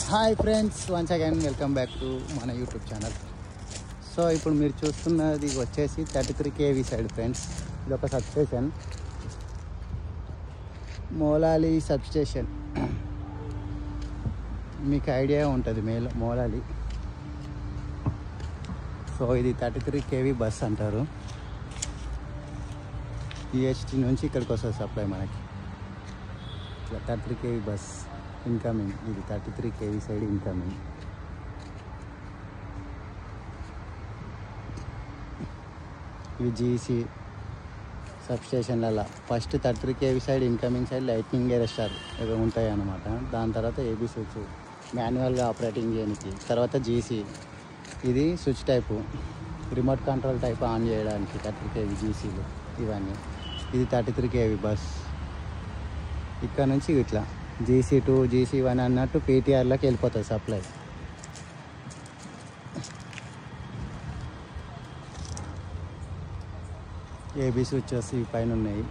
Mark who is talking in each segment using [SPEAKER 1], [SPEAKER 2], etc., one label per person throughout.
[SPEAKER 1] Hi friends, once again welcome back to మన YouTube channel. So ఇప్పుడు మీరు చూస్తున్నది వచ్చేసి 33 kV సైడ్ ఫ్రెండ్స్. ఇది ఒక సబ్స్టేషన్, మోలాలి సబ్స్టేషన్. మీకు ఐడియా ఉంటుంది మోలాలి. సో ఇది 33 kV బస్ అంటారు. ఈహెచ్టీ నుంచి ఇక్కడికి వస్తుంది సప్లై మనకి. 33 kV బస్ ఇన్కమింగ్. ఇది 33 kV సైడ్ ఇన్కమింగ్. ఇవి జీసీ సబ్స్టేషన్లలో first 33 kV side incoming side lightning arrester ఇవి ఉంటాయి అన్నమాట. దాని తర్వాత ఏబీ స్విచ్ మాన్యువల్గా ఆపరేటింగ్ చేయడానికి. తర్వాత జీసీ, ఇది switch type, remote control type on చేయడానికి 33 kV జీసీలు ఇవన్నీ. ఇది 33 kV బస్. ఇక్కడ నుంచి ఇట్లా GC2 GC1 అన్నట్టు పీటీఆర్లోకి వెళ్ళిపోతుంది సప్లై. ఏబీ స్విచెస్ ఈ పైన ఉన్నాయి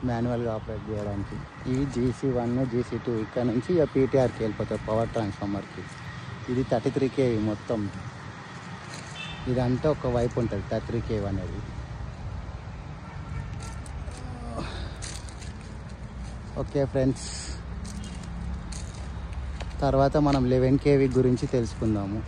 [SPEAKER 1] మాన్యువల్గా ఆపరేట్ చేయడానికి. ఇవి GC1 GC2 ఇక్కడ నుంచి ఇక పీటీఆర్కి వెళ్ళిపోతుంది, పవర్ ట్రాన్స్ఫార్మర్కి. ఇది 33 kV మొత్తం. ఇదంతా ఒక వైపు ఉంటుంది 33 kV అనేది. ఓకే ఫ్రెండ్స్, తర్వాత మనం 11 kV గురించి తెలుసుకుందాము.